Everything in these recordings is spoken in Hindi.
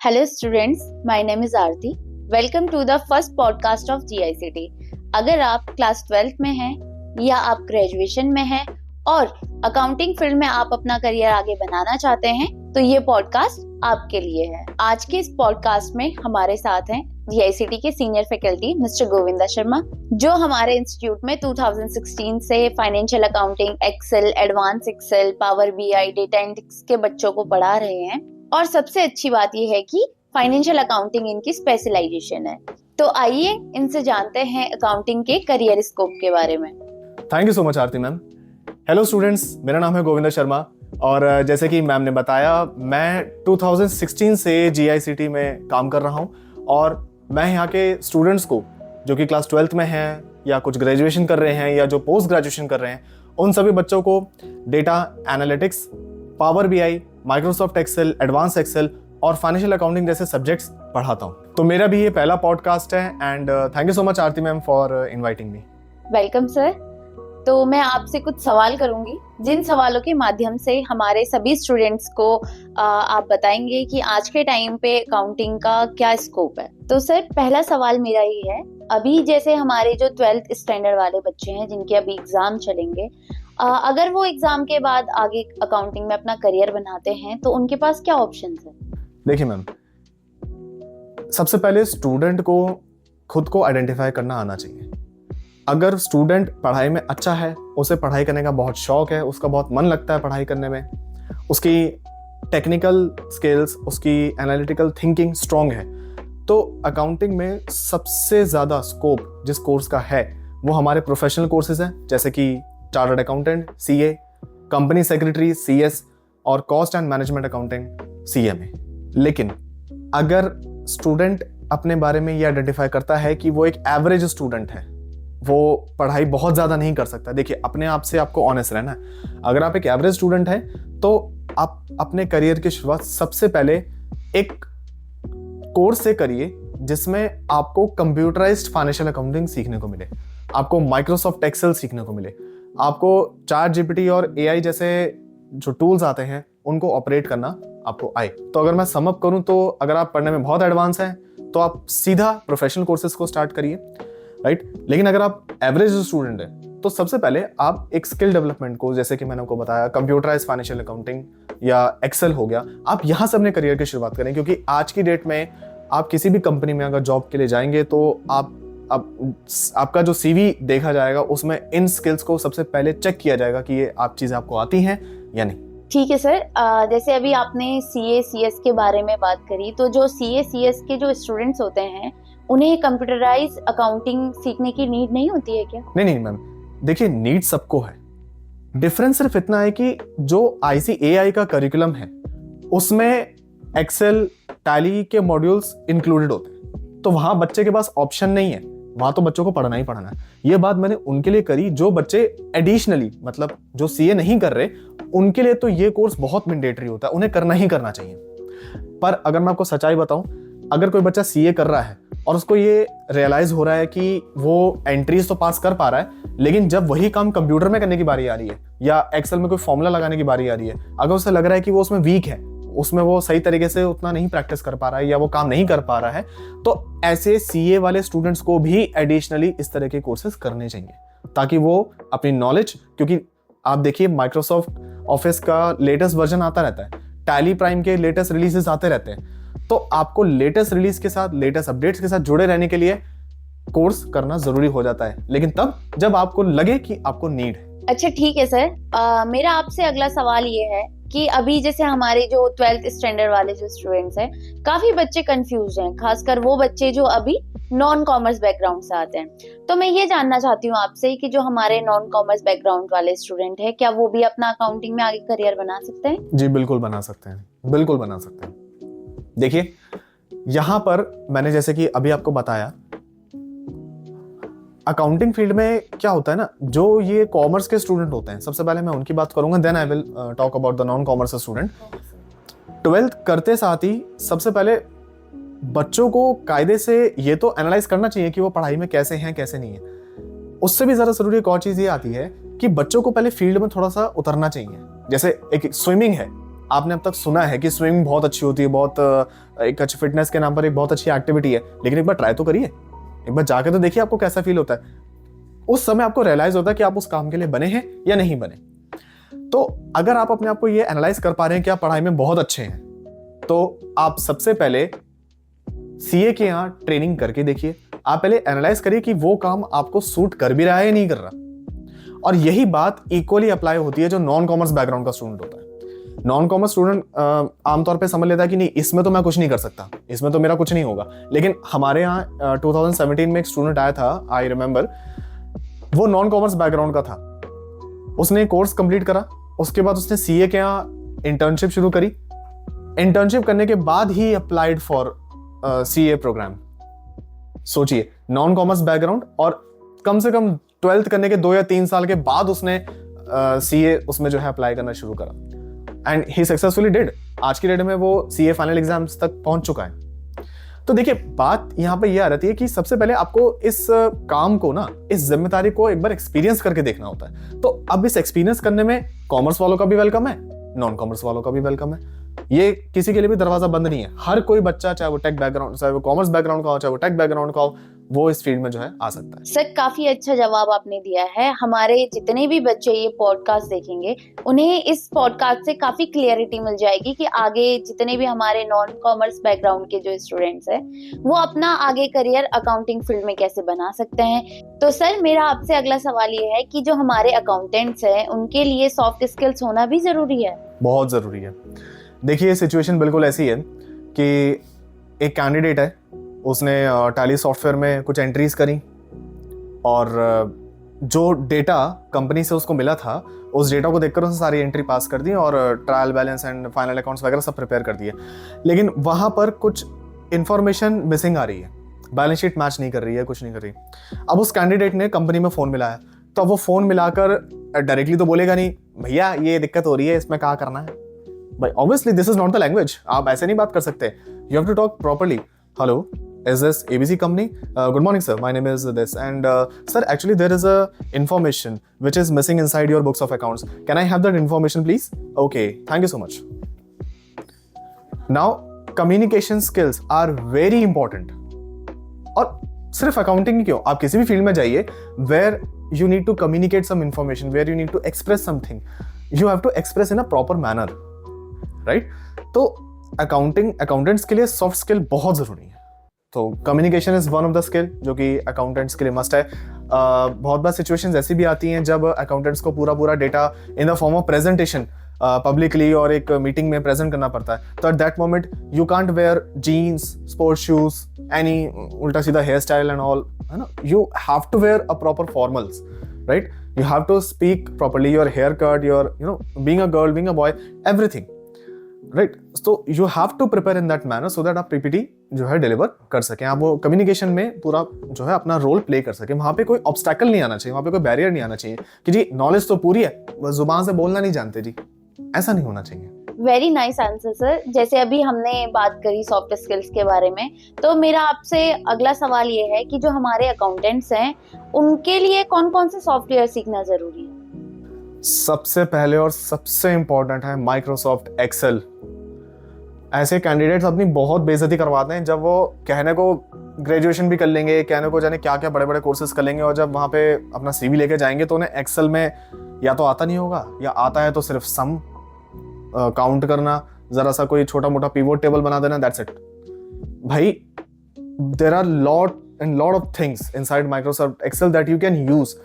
Hello students, my name is Aarti. Welcome to the first podcast of GICT. अगर आप क्लास 12th में हैं या आप ग्रेजुएशन में हैं और अकाउंटिंग फील्ड में आप अपना करियर आगे बनाना चाहते हैं तो ये पॉडकास्ट आपके लिए है। आज के इस पॉडकास्ट में हमारे साथ हैं GICT के senior faculty mister Govinda Sharma, जो हमारे इंस्टीट्यूट में 2016 से financial accounting, Excel, advance Excel, power BI, data analytics के बच्चों को पढ़ा रहे हैं। और सबसे अच्छी बात यह है कि फाइनेंशियल अकाउंटिंग इनकी स्पेशलाइजेशन है। तो आइए इनसे जानते हैं अकाउंटिंग के करियर स्कोप के बारे में। Thank you so much Aarti ma'am. Hello students, मेरा नाम है गोविंदा शर्मा और जैसे कि मैम ने बताया, मैं 2016 से GICT में काम कर रहा हूं और मैं यहाँ के स्टूडेंट्स को जो कि क्लास 12th में हैं या कुछ ग्रेजुएशन कर रहे हैं या जो पोस्ट ग्रेजुएशन कर रहे हैं, उन सभी बच्चों को data analytics, power BI, Microsoft Excel, advance Excel और फाइनेंशियल अकाउंटिंग जैसे सब्जेक्ट्स पढ़ाता हूँ। तो मेरा भी ये पहला पॉडकास्ट है and thank you so much Aarti ma'am for inviting me. Welcome sir. तो मैं आपसे कुछ सवाल करूंगी, जिन सवालों के माध्यम से हमारे सभी स्टूडेंट्स को आप बताएंगे कि आज के टाइम पे अकाउंटिंग का क्या स्कोप है। तो सर, पहला सवाल मेरा ये है, अभी जैसे हमारे जो 12th स्टैंडर्ड वाले बच्चे हैं जिनके अभी एग्जाम चलेंगे, अगर वो एग्जाम के बाद आगे अकाउंटिंग में अपना करियर बनाते हैं तो उनके पास क्या ऑप्शंस हैं? देखिए मैम, सबसे पहले स्टूडेंट को खुद को आइडेंटिफाई करना आना चाहिए। अगर स्टूडेंट पढ़ाई में अच्छा है, उसे पढ़ाई करने का बहुत शौक है, उसका बहुत मन लगता है पढ़ाई करने में, उसकी टेक्निकल स्किल्स, उसकी एनालिटिकल थिंकिंग स्ट्रांग है, तो अकाउंटिंग में सबसे ज़्यादा स्कोप जिस कोर्स का है वो हमारे प्रोफेशनल कोर्सेज हैं, जैसे कि chartered accountant CA, company secretary CS और cost and management accounting CMA। लेकिन अगर स्टूडेंट अपने बारे में ये आइडेंटिफाई करता है कि वो एक एवरेज स्टूडेंट है, वो पढ़ाई बहुत ज़्यादा नहीं कर सकता, देखिए अपने आप से आपको ऑनेस्ट रहना है। अगर आप एक एवरेज स्टूडेंट हैं तो आप अपने करियर की शुरुआत सबसे पहले एक कोर्स से करिए जिसमें आपको कंप्यूटराइज्ड फाइनेंशियल अकाउंटिंग सीखने को मिले, आपको माइक्रोसॉफ्ट एक्सेल सीखने को मिले, आपको ChatGPT और AI जैसे जो टूल्स आते हैं उनको ऑपरेट करना आपको आए। तो अगर मैं सम अप करूं तो अगर आप पढ़ने में बहुत एडवांस हैं तो आप सीधा प्रोफेशनल कोर्सेज को स्टार्ट करिए, राइट। लेकिन अगर आप एवरेज स्टूडेंट हैं तो सबसे पहले आप एक स्किल डेवलपमेंट कोर्स, जैसे कि मैंने आपको बताया कंप्यूटराइज्ड फाइनेंशियल अकाउंटिंग या एक्सेल हो गया, आप यहाँ से अपने करियर की शुरुआत करें। क्योंकि आज की डेट में आप किसी भी कंपनी में अगर जॉब के लिए जाएंगे तो आपका जो CV देखा जाएगा उसमें इन स्किल्स को सबसे पहले चेक किया जाएगा कि ये आप चीजें आपको आती हैं या नहीं। ठीक है सर। जैसे अभी आपने CA CS के बारे में बात करी, तो जो CA CS के जो स्टूडेंट्स होते हैं उन्हें कंप्यूटराइज अकाउंटिंग सीखने की नीड नहीं होती है क्या? नहीं मैम, देखिए नीड सबको है। डिफरेंस सिर्फ इतना है कि जो ICAI का करिकुलम है उसमें एक्सेल, टैली के मॉड्यूल्स इंक्लूडेड होते हैं, तो वहां बच्चे के पास ऑप्शन नहीं है, वहां तो बच्चों को पढ़ना ही पढ़ना है। ये बात मैंने उनके लिए करी जो बच्चे एडिशनली, मतलब जो CA नहीं कर रहे, उनके लिए तो ये कोर्स बहुत मैंडेटरी होता है, उन्हें करना ही करना चाहिए। पर अगर मैं आपको सच्चाई बताऊं, अगर कोई बच्चा CA कर रहा है और उसको ये रियलाइज हो रहा है कि वो एंट्रीज तो पास कर पा रहा है, लेकिन जब वही काम कंप्यूटर में करने की बारी आ रही है या एक्सेल में कोई फॉर्मूला लगाने की बारी आ रही है, अगर उसे लग रहा है कि वो उसमें वीक है, उसमें वो सही तरीके से उतना नहीं प्रैक्टिस कर पा रहा है या वो काम नहीं कर पा रहा है, तो ऐसे CA वाले स्टूडेंट्स को भी एडिशनली इस तरह के कोर्सेज करने चाहिए ताकि वो अपनी नॉलेज, क्योंकि आप देखिए माइक्रोसॉफ्ट ऑफिस का लेटेस्ट वर्जन आता रहता है, टैली प्राइम के लेटेस्ट रिलीजेस आते रहते हैं, तो आपको लेटेस्ट रिलीज के साथ, लेटेस्ट अपडेट्स के साथ जुड़े रहने के लिए कोर्स करना जरूरी हो जाता है, लेकिन तब जब आपको लगे कि आपको नीड है। अच्छा ठीक है सर। मेरा आपसे अगला सवाल ये है कि अभी जैसे हमारे जो 12th स्टैंडर्ड वाले जो स्टूडेंट्स हैं, काफी बच्चे कंफ्यूज हैं, खासकर वो बच्चे जो अभी नॉन कॉमर्स बैकग्राउंड से आते हैं। तो मैं ये जानना चाहती हूँ आपसे कि जो हमारे नॉन कॉमर्स बैकग्राउंड वाले स्टूडेंट हैं, क्या वो भी अपना अकाउंटिंग में आगे करियर बना सकते हैं? जी बिल्कुल बना सकते हैं, बिल्कुल बना सकते हैं। देखिए यहाँ पर मैंने जैसे कि अभी आपको बताया, अकाउंटिंग फील्ड में क्या होता है ना, जो ये कॉमर्स के स्टूडेंट होते हैं, सबसे पहले मैं उनकी बात करूंगा, then I will talk about the non commerce student. 12th करते साथ ही सबसे पहले बच्चों को कायदे से ये तो एनालाइज करना चाहिए कि वो पढ़ाई में कैसे हैं कैसे नहीं है। उससे भी ज़्यादा ज़रूरी एक और चीज़ ये आती है कि बच्चों को पहले फील्ड में थोड़ा सा उतरना चाहिए। जैसे एक स्विमिंग है, आपने अब तक सुना है कि स्विमिंग बहुत अच्छी होती है, बहुत एक अच्छी फिटनेस के नाम पर एक बहुत अच्छी एक्टिविटी है, लेकिन एक बार ट्राई तो करिए, एक बार जाके तो देखिए आपको कैसा फील होता है। उस समय आपको रियलाइज होता है कि आप उस काम के लिए बने हैं या नहीं बने। तो अगर आप अपने आप को ये एनालाइज कर पा रहे हैं कि आप पढ़ाई में बहुत अच्छे हैं, तो आप सबसे पहले सीए के यहाँ ट्रेनिंग करके देखिए। आप पहले एनालाइज करिए कि वो काम आपको सूट कर भी रहा है या नहीं कर रहा। और यही बात इक्वली अप्लाई होती है जो नॉन कॉमर्स बैकग्राउंड का स्टूडेंट होता है। नॉन कॉमर्स स्टूडेंट आमतौर पे समझ लेता है कि नहीं, इसमें तो मैं कुछ नहीं कर सकता, इसमें तो मेरा कुछ नहीं होगा। लेकिन हमारे यहाँ 2017 में एक स्टूडेंट आया था, आई रिमेंबर, वो नॉन कॉमर्स बैकग्राउंड का था। उसने कोर्स कंप्लीट करा, उसके बाद उसने सीए के यहाँ इंटर्नशिप शुरू करी। इंटर्नशिप करने के बाद ही अप्लाइड फॉर सीए प्रोग्राम। सोचिए, नॉन कॉमर्स बैकग्राउंड, और कम से कम 12th करने के 2 या 3 साल के बाद उसने सीए उसमें जो है अप्लाई करना शुरू करा, एंड ही सक्सेसफुली डिड। आज की डेट में वो सीए फाइनल एग्जाम्स तक पहुंच चुका है। तो देखिए, बात यहाँ पे ये आ रही है कि सबसे पहले आपको इस काम को ना, इस जिम्मेदारी को एक बार एक्सपीरियंस करके देखना होता है। तो अब इस एक्सपीरियंस करने में कॉमर्स वालों का भी वेलकम है, नॉन कॉमर्स वालों का भी वेलकम है। ये किसी के लिए भी दरवाजा बंद नहीं है। हर कोई बच्चा, चाहे वो टेक बैकग्राउंड, चाहे वो कॉमर्स बैकग्राउंड का हो, चाहे वो टेक बैकग्राउंड का हो, वो इस फील्ड में जो है आ सकता है। सर, काफी अच्छा जवाब आपने दिया है। हमारे जितने भी बच्चे ये पॉडकास्ट देखेंगे, उन्हें इस पॉडकास्ट से काफी क्लियरिटी मिल जाएगी कि आगे जितने भी हमारे नॉन कॉमर्स बैकग्राउंड के जो स्टूडेंट्स हैं, वो अपना आगे करियर अकाउंटिंग फील्ड में कैसे बना सकते हैं। तो सर, मेरा आपसे अगला सवाल ये है कि जो हमारे अकाउंटेंट्स हैं, उनके लिए सॉफ्ट स्किल्स होना भी जरूरी है? बहुत जरूरी है। देखिए, सिचुएशन बिल्कुल ऐसी है कि एक कैंडिडेट है, उसने टैली सॉफ्टवेयर में कुछ एंट्रीज करी, और जो डेटा कंपनी से उसको मिला था, उस डेटा को देखकर उसने सारी एंट्री पास कर दी और trial balance and final accounts वगैरह सब प्रिपेयर कर दिए। लेकिन वहाँ पर कुछ इन्फॉर्मेशन मिसिंग आ रही है, बैलेंस शीट मैच नहीं कर रही है, कुछ नहीं कर रही। अब उस कैंडिडेट ने कंपनी में फ़ोन मिलाया, तो अब वो फ़ोन मिलाकर डायरेक्टली तो बोलेगा नहीं, भैया ये दिक्कत हो रही है, इसमें क्या करना है भाई। Obviously this is not the language, आप ऐसे नहीं बात कर सकते। You have to talk properly. Hello, is this ABC company? Good morning, sir. My name is this, and sir, actually there is a information which is missing inside your books of accounts. Can I have that information, please? Okay, thank you so much. Now, communication skills are very important. और सिर्फ अकाउंटिंग ही क्यों, आप किसी भी फील्ड में जाइए, where you need to communicate some information, where you need to express something, you have to express in a proper manner, right? तो अकाउंटेंट्स के लिए सॉफ्ट स्किल बहुत जरूरी है। तो communication is one of the skill जो कि अकाउंटेंट्स के लिए मस्ट है। बहुत बार सिचुएशंस ऐसी भी आती हैं जब अकाउंटेंट्स को पूरा data in the form of presentation publicly और एक मीटिंग में प्रेजेंट करना पड़ता है। तो at that moment you can't wear jeans, sports shoes, any उल्टा सीधा हेयर स्टाइल एंड ऑल, है ना। You have to wear a proper formals, right? You have to speak properly, your hair cut, your being a girl, being a boy, everything, right? तो you have to prepare in that manner so that आप पीपीटी जो है डिलीवर कर सकें, आप वो कम्युनिकेशन में पूरा जो है अपना रोल प्ले कर सकें। वहाँ पे कोई ऑब्स्टैकल नहीं आना चाहिए, वहाँ पे कोई बैरियर नहीं आना चाहिए कि जी नॉलेज तो पूरी है, बस जुबान से बोलना नहीं जानते जी, ऐसा नहीं होना चाहिए। Very nice answer sir. जैसे अभी हमने बात करी सॉफ्ट स्किल्स के बारे में, तो मेरा आपसे अगला सवाल ये है कि जो हमारे अकाउंटेंट्स हैं, उनके लिए कौन कौन से सॉफ्टवेयर सीखना जरूरी है? सबसे पहले और सबसे इंपॉर्टेंट है माइक्रोसॉफ्ट एक्सेल। ऐसे कैंडिडेट्स अपनी बहुत बेइज्जती करवाते हैं जब वो कहने को ग्रेजुएशन भी कर लेंगे, कहने को जाने क्या क्या बड़े बड़े कोर्सेज कर लेंगे, और जब वहाँ पे अपना सीवी लेके जाएंगे तो उन्हें एक्सेल में या तो आता नहीं होगा, या आता है तो सिर्फ सम काउंट करना, जरा सा कोई छोटा मोटा पिवोट टेबल बना देना, दैट्स इट। भाई, there are lot of things inside Microsoft Excel that you can use.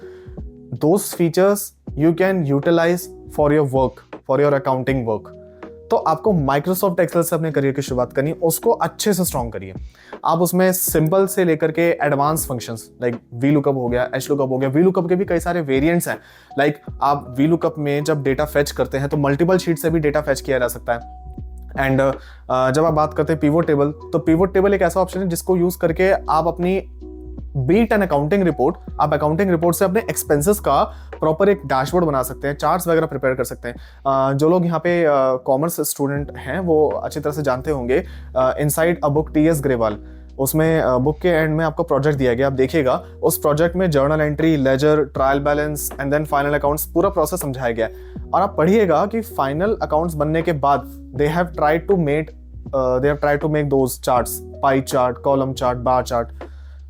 Those features you can utilize for your work, for your accounting work. तो आपको माइक्रोसॉफ्ट एक्सेल से अपने करियर की शुरुआत करनी है, उसको अच्छे से स्ट्रॉन्ग करिए। आप उसमें सिंपल से लेकर के advance functions like V lookup हो गया, एच लुकअप हो गया। वी लुकअप के भी कई सारे वेरिएंट्स हैं। लाइक आप वी लुकअप में जब डेटा फेच करते हैं तो मल्टीपल शीट से भी डेटा फेच किया जा सकता है। एंड जब आप बात करते हैं पिवोट टेबल, तो पिवोट टेबल एक ऐसा ऑप्शन है जिसको यूज करके आप अपनी बीट एंड अकाउंटिंग रिपोर्ट, आप अकाउंटिंग रिपोर्ट से अपने एक्सपेंसेस का प्रॉपर एक डैशबोर्ड बना सकते हैं, चार्ट्स वगैरह प्रिपेयर कर सकते हैं। जो लोग यहाँ पे कॉमर्स स्टूडेंट हैं वो अच्छी तरह से जानते होंगे, inside a book T.S.. Grewal, उसमें बुक के एंड में आपको प्रोजेक्ट दिया गया, आप देखिएगा उस प्रोजेक्ट में journal entry, ledger, trial balance and then final accounts, पूरा प्रोसेस समझाया गया है। और आप पढ़िएगा कि फाइनल अकाउंट्स बनने के बाद they have tried to make those charts, pie chart, column chart, bar chart.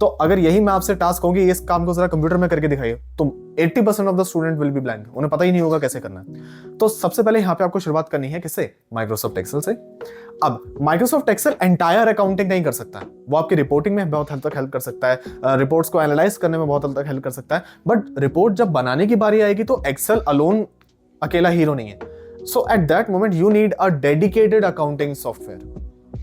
तो अगर यही मैं आपसे टास्क कहूंगी इस काम को जरा कंप्यूटर में करके दिखाइए, तो 80% of the student will be blank, उन्हें पता ही नहीं होगा कैसे करना है। तो सबसे पहले यहाँ पे आपको शुरुआत करनी है किससे? माइक्रोसॉफ्ट एक्सेल से। अब माइक्रोसॉफ्ट एक्सेल एंटायर अकाउंटिंग नहीं कर सकता है, वो आपकी रिपोर्टिंग में बहुत हद तक हेल्प कर सकता है, रिपोर्ट्स को एनालाइज करने में बहुत हद तक हेल्प कर सकता है, बट रिपोर्ट जब बनाने की बारी आएगी तो एक्सेल अलोन अकेला हीरो नहीं है। So at that moment you need a dedicated accounting software.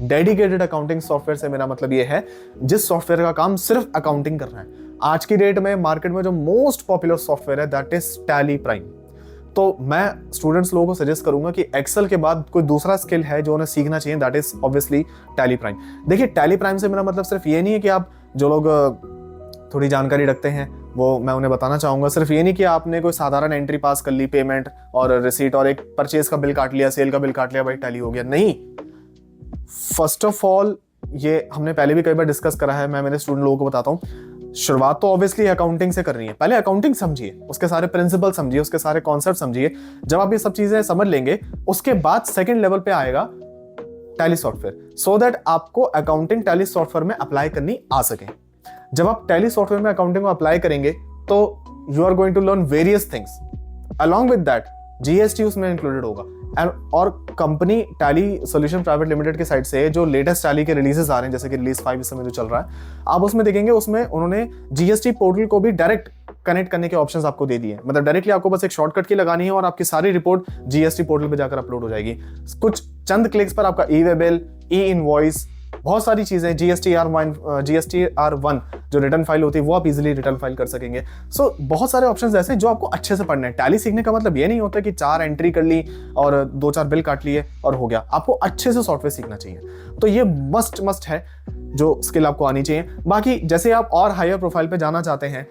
Dedicated accounting software से मेरा मतलब ये है जिस सॉफ्टवेयर का काम सिर्फ अकाउंटिंग करना है। आज की डेट में मार्केट में जो मोस्ट पॉपुलर सॉफ्टवेयर है दैट इज टैली प्राइम। तो मैं स्टूडेंट्स लोगों को सजेस्ट करूंगा कि एक्सेल के बाद कोई दूसरा स्किल है जो उन्हें सीखना चाहिए, that is obviously tally prime. देखिए टैली प्राइम से मेरा मतलब सिर्फ ये नहीं है कि आप जो लोग थोड़ी जानकारी रखते हैं वो मैं उन्हें बताना चाहूंगा, सिर्फ ये नहीं कि आपने कोई साधारण एंट्री पास कर ली, पेमेंट और रिसीट और एक परचेज का बिल काट लिया, सेल का बिल काट लिया, भाई टैली हो गया, नहीं। फर्स्ट ऑफ ऑल ये हमने पहले भी कई बार डिस्कस करा है, मैं मेरे स्टूडेंट लोगों को बताता हूँ, शुरुआत तो ऑब्वियसली अकाउंटिंग से करनी है। पहले अकाउंटिंग समझिए, उसके सारे प्रिंसिपल समझिए, उसके सारे कॉन्सेप्ट समझिए। जब आप ये सब चीजें समझ लेंगे उसके बाद सेकंड लेवल पे आएगा टैली सॉफ्टवेयर, सो दैट आपको अकाउंटिंग टैली सॉफ्टवेयर में अप्लाई करनी आ सके। जब आप टैली सॉफ्टवेयर में अकाउंटिंग को अप्लाई करेंगे तो you are going to learn various things, along with that GST उसमें इंक्लूडेड होगा। और company Tally solution private limited की साइड से जो लेटेस्ट टैली के रिलीजेस आ रहे हैं, जैसे कि रिलीज 5 इस समय जो चल रहा है, आप उसमें देखेंगे उसमें उन्होंने जीएसटी पोर्टल को भी डायरेक्ट कनेक्ट करने के ऑप्शंस आपको दे दिए। मतलब डायरेक्टली आपको बस एक शॉर्टकट की लगानी है और आपकी सारी रिपोर्ट जीएसटी पोर्टल पे जाकर अपलोड हो जाएगी। कुछ चंद क्लिक्स पर आपका ई वे बिल, ई इनवॉइस, बहुत सारी चीजें, GSTR1 जो रिटर्न फाइल होती है वो आप इजीली रिटर्न फाइल कर सकेंगे। सो बहुत सारे ऑप्शंस ऐसे हैं जो आपको अच्छे से पढ़ने हैं। टैली सीखने का मतलब ये नहीं होता कि 4 एंट्री कर ली और 2-4 बिल काट लिए और हो गया। आपको अच्छे से सॉफ्टवेयर सीखना चाहिए, तो ये मस्ट है जो स्किल आपको आनी चाहिए। बाकी जैसे आप और हायर प्रोफाइल पे जाना चाहते हैं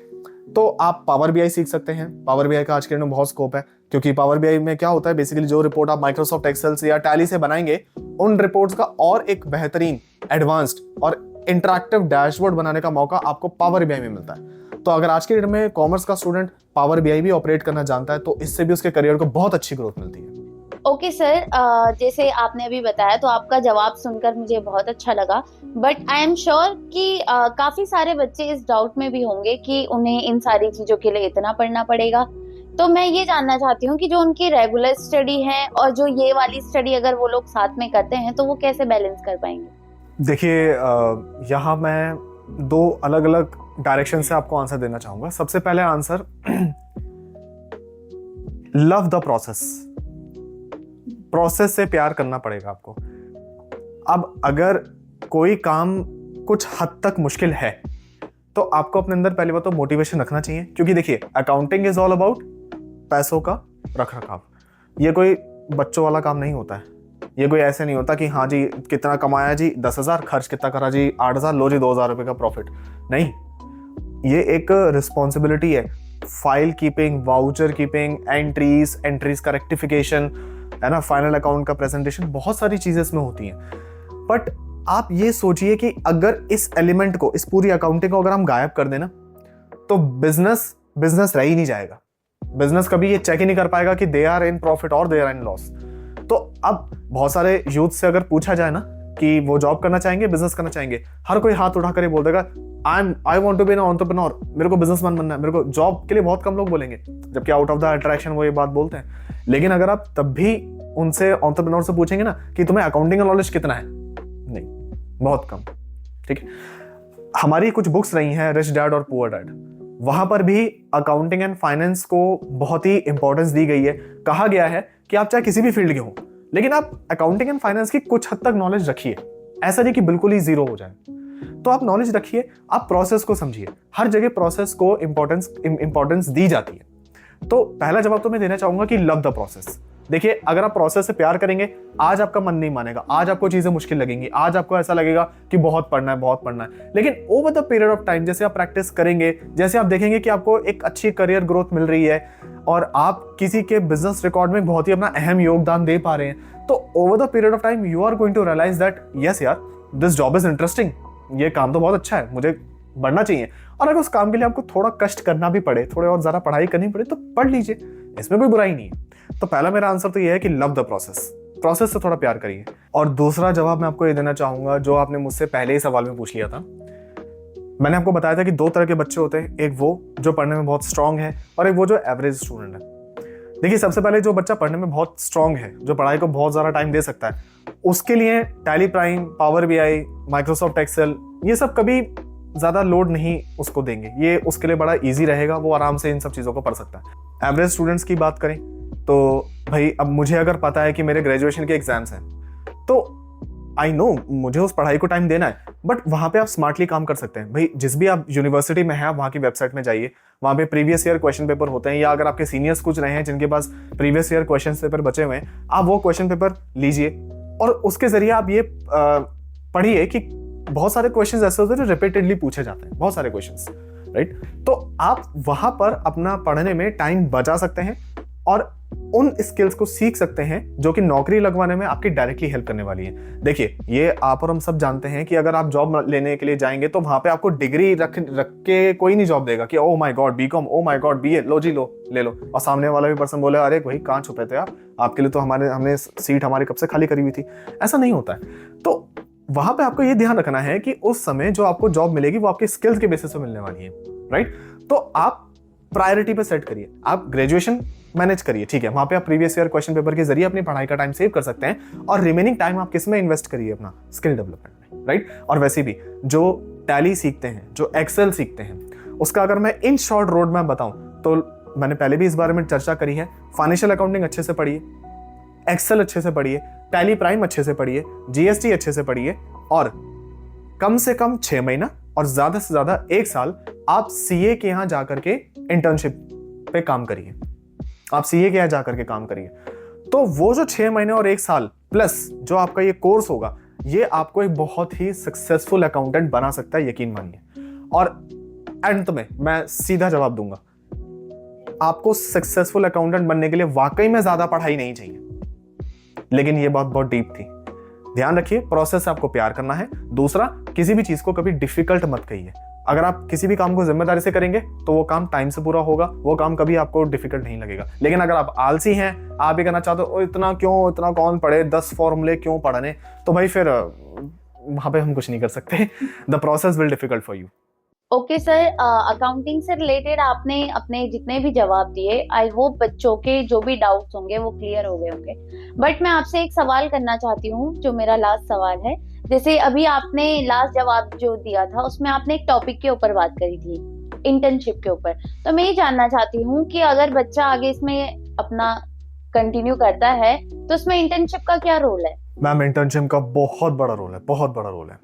तो आप पावर बीआई सीख सकते हैं। पावर बीआई का आज के दिन में बहुत स्कोप है, क्योंकि पावर बीआई में क्या होता है, बेसिकली जो रिपोर्ट आप माइक्रोसॉफ्ट एक्सेल से या टैली से बनाएंगे उन रिपोर्ट्स का और एक बेहतरीन, एडवांस्ड और इंटरैक्टिव डैशबोर्ड बनाने का मौका आपको पावर बीआई में मिलता है। तो अगर आज के डेट में कॉमर्स का स्टूडेंट पावर बीआई भी ऑपरेट करना जानता है तो इससे भी उसके करियर को बहुत अच्छी ग्रोथ मिलती है। ओके सर, जैसे आपने अभी बताया तो आपका जवाब सुनकर मुझे बहुत अच्छा लगा, बट आई एम श्योर कि काफी सारे बच्चे इस डाउट में भी होंगे कि उन्हें इन सारी चीजों के लिए इतना पढ़ना पड़ेगा। तो मैं ये जानना चाहती हूँ कि जो उनकी रेगुलर स्टडी है और जो ये वाली स्टडी अगर वो लोग साथ में करते हैं तो वो कैसे बैलेंस कर पाएंगे? देखिए यहाँ मैं 2 अलग अलग डायरेक्शन से आपको आंसर देना चाहूंगा। सबसे पहले आंसर, लव द प्रोसेस से प्यार करना पड़ेगा आपको। अब अगर कोई काम कुछ हद तक मुश्किल है तो आपको अपने अंदर पहली बात तो मोटिवेशन रखना चाहिए, क्योंकि देखिए अकाउंटिंग इज ऑल अबाउट पैसों का रख रखाव। ये कोई बच्चों वाला काम नहीं होता है। ये कोई ऐसे नहीं होता कि हाँ जी कितना कमाया जी 10,000, खर्च कितना करा जी 8,000, लो जी 2,000 रुपये का प्रॉफिट। नहीं, ये एक रिस्पॉन्सिबिलिटी है। File keeping, voucher keeping, entries का रेक्टिफिकेशन, है ना, फाइनल अकाउंट का प्रेजेंटेशन, बहुत सारी चीजें इसमें होती हैं। बट आप ये सोचिए कि अगर इस एलिमेंट को, इस पूरी अकाउंटिंग को अगर हम गायब कर देना तो बिजनेस रह ही नहीं जाएगा। बिजनेस कभी ये चेक ही नहीं कर पाएगा कि दे आर इन प्रॉफिट और दे आर इन लॉस। तो अब बहुत सारे यूथ से अगर पूछा जाए ना कि वो जॉब करना चाहेंगे, बिजनेस करना चाहेंगे, हर कोई हाथ उठाकर ये बोल देगा I want to be an entrepreneur, मेरे को बिजनेसमैन बनना है। मेरे को जॉब के लिए बहुत कम लोग बोलेंगे, जबकि आउट ऑफ द अट्रैक्शन वो ये बात बोलते हैं। लेकिन अगर आप तब भी उनसे एंटरप्रेन्योर से पूछेंगे ना कि तुम्हें अकाउंटिंग का नॉलेज कितना है, नहीं, बहुत कम। ठीक है, हमारी कुछ बुक्स रही हैं, रिच डैड और पुअर डैड, वहां पर भी अकाउंटिंग एंड फाइनेंस को बहुत ही इंपॉर्टेंस दी गई है। कहा गया है कि आप चाहे किसी भी फील्ड के हो, लेकिन आप अकाउंटिंग एंड फाइनेंस की कुछ हद तक नॉलेज रखिए। ऐसा नहीं कि बिल्कुल ही जीरो हो जाए, तो आप नॉलेज रखिए, आप प्रोसेस को समझिए। हर जगह प्रोसेस को इंपॉर्टेंस दी जाती है। तो पहला जवाब तो मैं देना चाहूंगा कि लव द प्रोसेस। देखिए, अगर आप प्रोसेस से प्यार करेंगे, आज आपका मन नहीं मानेगा, आज आपको चीजें मुश्किल लगेंगी, आज आपको ऐसा लगेगा कि बहुत पढ़ना है, लेकिन over the period of time जैसे आप प्रैक्टिस करेंगे, जैसे आप देखेंगे कि आपको एक अच्छी करियर ग्रोथ मिल रही है और आप किसी के बिजनेस रिकॉर्ड में बहुत ही अपना अहम योगदान दे पा रहे हैं, तो over the period of time you are going to realise that yes यार, दिस जॉब इज इंटरेस्टिंग, ये काम तो बहुत अच्छा है, मुझे बढ़ना चाहिए। और अगर उस काम के लिए आपको थोड़ा कष्ट करना भी पड़े, थोड़े और ज़्यादा पढ़ाई करनी पड़े, तो पढ़ लीजिए, इसमें कोई बुराई नहीं है। तो पहला मेरा आंसर तो ये है कि लव द प्रोसेस से थोड़ा प्यार करिए। और दूसरा जवाब मैं आपको ये देना चाहूँगा, जो आपने मुझसे पहले ही सवाल में पूछ लिया था। मैंने आपको बताया था कि 2 तरह के बच्चे होते हैं, एक वो जो पढ़ने में बहुत स्ट्रांग है और एक वो जो एवरेज स्टूडेंट है। देखिए, सबसे पहले जो बच्चा पढ़ने में बहुत स्ट्रांग है, जो पढ़ाई को बहुत ज़्यादा टाइम दे सकता है, उसके लिए Tally Prime, power BI, Microsoft Excel, ये सब कभी ज़्यादा लोड नहीं उसको देंगे, ये उसके लिए बड़ा ईजी रहेगा, वो आराम से इन सब चीज़ों को पढ़ सकता है। एवरेज स्टूडेंट्स की बात करें तो भाई, अब मुझे अगर पता है कि मेरे ग्रेजुएशन के एग्जाम्स हैं, तो आई नो मुझे उस पढ़ाई को टाइम देना है, बट वहाँ पे आप स्मार्टली काम कर सकते हैं। भाई, जिस भी आप यूनिवर्सिटी में हैं, आप वहाँ की वेबसाइट में जाइए, वहाँ पे प्रीवियस ईयर क्वेश्चन पेपर होते हैं, या अगर आपके सीनियर्स कुछ रहे हैं जिनके पास प्रीवियस ईयर क्वेश्चन पेपर बचे हुए हैं, आप वो क्वेश्चन पेपर लीजिए और उसके जरिए आप ये पढ़िए कि बहुत सारे क्वेश्चन ऐसे होते हैं जो रिपीटेडली पूछे जाते हैं, बहुत सारे क्वेश्चन, राइट। तो आप वहाँ पर अपना पढ़ने में टाइम बचा सकते हैं और उन स्किल्स को सीख सकते हैं जो कि नौकरी लगवाने में आपकी डायरेक्टली हेल्प करने वाली है। देखिए, ये आप और हम सब जानते हैं कि अगर आप जॉब लेने के लिए जाएंगे तो वहां पे आपको डिग्री रख के कोई नहीं जॉब देगा कि oh my god BCom, oh my god BA, लो जी लो, ले लो। और सामने वाला भी पर्सन बोले, अरे भाई कहाँ छुपे थे आप, आपके लिए तो हमने सीट हमारी कब से खाली करी हुई थी। ऐसा नहीं होता है। तो वहां पे आपको ये ध्यान रखना है कि उस समय जो आपको जॉब मिलेगी वो आपके स्किल्स के बेसिस पे मिलने वाली है, राइट। तो आप प्रायोरिटी पे सेट करिए, आप ग्रेजुएशन मैनेज करिए, ठीक है, वहां पे आप प्रीवियस ईयर क्वेश्चन पेपर के जरिए अपनी पढ़ाई का टाइम सेव कर सकते हैं और रिमेनिंग टाइम आप किस में इन्वेस्ट करिए, अपना स्किल डेवलपमेंट में, राइट। और वैसे भी जो टैली सीखते हैं, जो एक्सेल सीखते हैं, उसका अगर मैं इन शॉर्ट रोड मैप बताऊं तो मैंने पहले भी इस बारे में चर्चा करी है। फाइनेंशियल अकाउंटिंग अच्छे से पढ़िए, एक्सेल अच्छे से पढ़िए, टैली प्राइम अच्छे से पढ़िए, जीएसटी अच्छे से पढ़िए, और कम से कम 6 महीना और ज्यादा से ज्यादा 1 साल आप सीए के यहां जाकर के इंटर्नशिप पे काम करिए, आप सीए के यहां जाकर के काम करिए। तो वो जो 6 महीने और 1 साल प्लस जो आपका ये कोर्स होगा, ये आपको एक बहुत ही सक्सेसफुल अकाउंटेंट बना सकता है, यकीन मानिए। और अंत में मैं सीधा जवाब दूंगा, आपको सक्सेसफुल अकाउंटेंट बनने के लिए वाकई में ज्यादा पढ़ाई नहीं चाहिए, लेकिन ये बात बहुत डीप थी। ध्यान रखिए, प्रोसेस से आपको प्यार करना है। दूसरा, किसी भी चीज को कभी डिफिकल्ट मत कहिए। अगर आप किसी भी काम को जिम्मेदारी से करेंगे तो वो काम टाइम से पूरा होगा, वो काम कभी आपको डिफिकल्ट नहीं लगेगा। लेकिन अगर आप आलसी हैं, आप ये करना चाहते हो इतना क्यों, इतना कौन पढ़े, 10 फॉर्मूले क्यों पढ़ने, तो भाई फिर वहां पे हम कुछ नहीं कर सकते। The process will difficult for you. Okay sir, accounting से रिलेटेड आपने अपने जितने भी जवाब दिए, आई होप बच्चों के जो भी डाउट्स होंगे वो क्लियर हो गए होंगे। बट मैं आपसे एक सवाल करना चाहती हूँ, जो मेरा लास्ट सवाल है। जैसे अभी आपने लास्ट जवाब जो दिया था उसमें आपने एक टॉपिक के ऊपर बात करी थी, इंटर्नशिप के ऊपर। तो मैं ये जानना चाहती हूँ कि अगर बच्चा आगे इसमें अपना कंटिन्यू करता है तो उसमें इंटर्नशिप का क्या रोल है? मैम, इंटर्नशिप का बहुत बड़ा रोल है, बहुत बड़ा रोल है।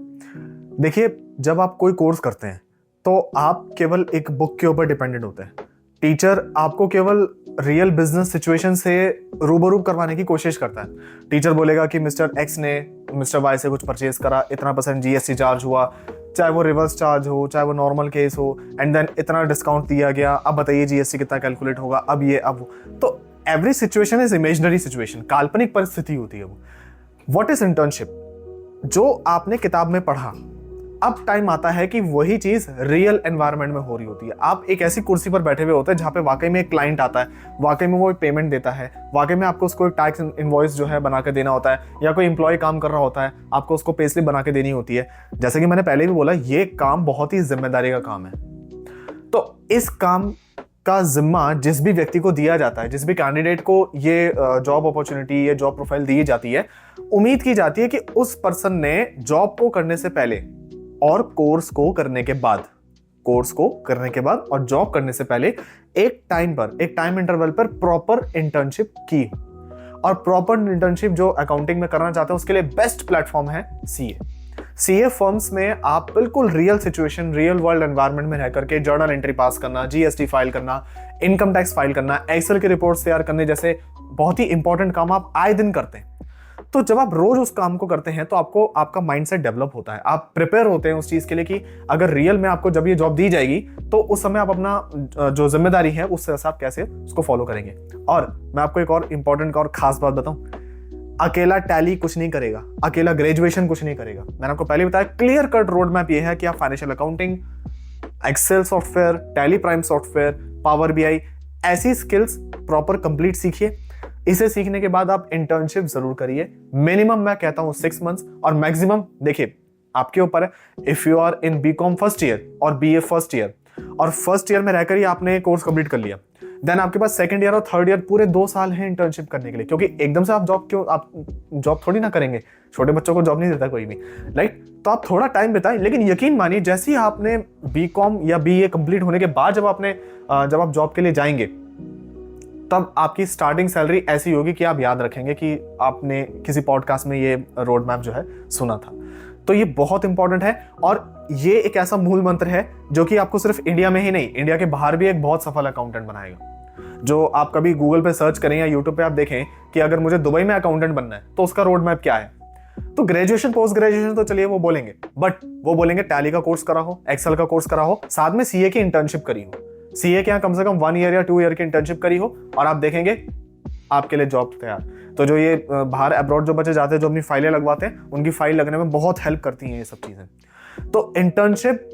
देखिए, जब आप कोई कोर्स करते हैं तो आप केवल एक बुक के ऊपर डिपेंडेंट होते हैं। टीचर आपको केवल रियल बिजनेस सिचुएशन से रूबरू करवाने की कोशिश करता है। टीचर बोलेगा कि मिस्टर एक्स ने मिस्टर वाई से कुछ परचेज करा, इतना % जीएसटी चार्ज हुआ, चाहे वो रिवर्स चार्ज हो, चाहे वो नॉर्मल केस हो, एंड देन इतना डिस्काउंट दिया गया, अब बताइए जीएसटी कितना कैलकुलेट होगा, अब ये अब वो। तो every situation is imaginary situation, काल्पनिक परिस्थिति होती है वो। What is internship? जो आपने किताब में पढ़ा, अब टाइम आता है कि वही चीज रियल एनवायरनमेंट में हो रही होती है। आप एक ऐसी कुर्सी पर बैठे हुए होते हैं जहाँ पे वाकई में एक क्लाइंट आता है, वाकई में वो एक पेमेंट देता है, वाकई में आपको उसको एक टैक्स इनवॉइस जो है बना के देना होता है, या कोई एम्प्लॉय काम कर रहा होता है, आपको उसको पे स्लिप बना के देनी होती है। जैसे कि मैंने पहले भी बोला, ये काम बहुत ही जिम्मेदारी का काम है। तो इस काम का जिम्मा जिस भी व्यक्ति को दिया जाता है, जिस भी कैंडिडेट को ये जॉब अपॉर्चुनिटी, ये जॉब प्रोफाइल दी जाती है, उम्मीद की जाती है कि उस पर्सन ने जॉब को करने से पहले और कोर्स को करने के बाद और जॉब करने से पहले एक टाइम इंटरवल पर प्रॉपर इंटर्नशिप की। और प्रॉपर इंटर्नशिप जो अकाउंटिंग में करना चाहते हैं उसके लिए बेस्ट प्लेटफॉर्म है सीए फर्म्स में। आप बिल्कुल real situation, real world environment में रह करके जर्नल एंट्री पास करना, जीएसटी फाइल करना, इनकम टैक्स फाइल करना, एक्सेल की रिपोर्ट्स तैयार करने जैसे बहुत ही इंपॉर्टेंट काम आप आए दिन करते हैं। तो जब आप रोज उस काम को करते हैं तो आपको आपका माइंडसेट डेवलप होता है, आप प्रिपेयर होते हैं उस चीज के लिए कि अगर रियल में आपको जब ये जॉब दी जाएगी तो उस समय आप अपना जो जिम्मेदारी है उससे आप कैसे उसको फॉलो करेंगे। और मैं आपको एक और इंपॉर्टेंट और खास बात बताऊं, अकेला टैली कुछ नहीं करेगा, अकेला ग्रेजुएशन कुछ नहीं करेगा। मैंने आपको पहले बताया क्लियर कट रोड मैप ये है कि आप financial accounting, Excel software, Tally Prime software, Power BI, ऐसी स्किल्स प्रॉपर कंप्लीट सीखिए। इसे सीखने के बाद आप इंटर्नशिप जरूर करिए। मिनिमम मैं कहता हूं 6 मंथ्स, और मैक्सिमम देखिए आपके ऊपर है। If you are in BCom first year और बीए फर्स्ट ईयर, और फर्स्ट ईयर में रहकर ही आपने कोर्स कंप्लीट कर लिया, देन आपके पास सेकंड ईयर और थर्ड ईयर पूरे 2 साल हैं इंटर्नशिप करने के लिए। क्योंकि एकदम से आप जॉब थोड़ी ना करेंगे, छोटे बच्चों को जॉब नहीं देता कोई भी, राइट? तो आप थोड़ा टाइम बिताएं, लेकिन यकीन मानिए जैसे ही आपने बीकॉम या बीए कंप्लीट होने के बाद जब आप जॉब के लिए जाएंगे, तब आपकी स्टार्टिंग सैलरी ऐसी होगी कि आप याद रखेंगे कि आपने किसी पॉडकास्ट में ये रोड मैप जो है सुना था। तो ये बहुत इंपॉर्टेंट है, और ये एक ऐसा मूल मंत्र है जो कि आपको सिर्फ इंडिया में ही नहीं, इंडिया के बाहर भी एक बहुत सफल अकाउंटेंट बनाएगा। जो आप कभी गूगल पे सर्च करें या यूट्यूब पे आप देखें कि अगर मुझे दुबई में अकाउंटेंट बनना है तो उसका रोड मैप क्या है, तो ग्रेजुएशन पोस्ट ग्रेजुएशन तो चलिए वो बोलेंगे, बट वो बोलेंगे टैली का कोर्स करा हो, एक्सेल का कोर्स करा हो, साथ में सीए की इंटर्नशिप करी हो, सीए के यहाँ कम से कम 1 ईयर या 2 ईयर की इंटर्नशिप करी हो, और आप देखेंगे आपके लिए जॉब तैयार। तो जो ये बाहर अब्रॉड जो बच्चे जाते हैं, जो अपनी फाइलें लगवाते हैं, उनकी फाइल लगने में बहुत हेल्प करती हैं ये सब चीजें। तो internship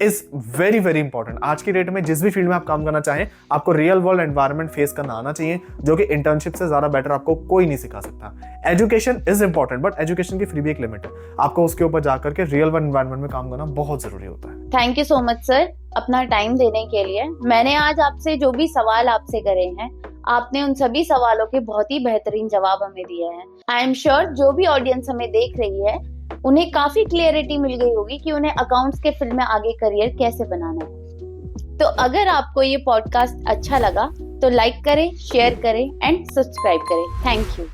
is very very important. आज की डेट में जिस भी फील्ड में आप काम करना चाहें, आपको रियल वर्ल्ड एनवायरनमेंट फेस करना आना चाहिए, जो कि इंटर्नशिप से ज्यादा बेटर आपको कोई नहीं सिखा सकता। Education is important, but education की फिर भी एक लिमिट है। आपको उसके ऊपर जाकर के रियल वर्ल्ड एनवायरनमेंट में काम करना बहुत जरूरी होता है। Thank you so much sir, अपना टाइम देने के लिए। मैंने आज आपसे जो भी सवाल आपसे करे हैं, आपने उन सभी सवालों के बहुत ही बेहतरीन जवाब हमें दिए हैं। आई एम श्योर जो भी ऑडियंस हमें देख रही है, उन्हें काफी क्लियरिटी मिल गई होगी कि उन्हें अकाउंट्स के फील्ड में आगे करियर कैसे बनाना है। तो अगर आपको ये पॉडकास्ट अच्छा लगा तो लाइक करें, शेयर करें एंड सब्सक्राइब करें। Thank you.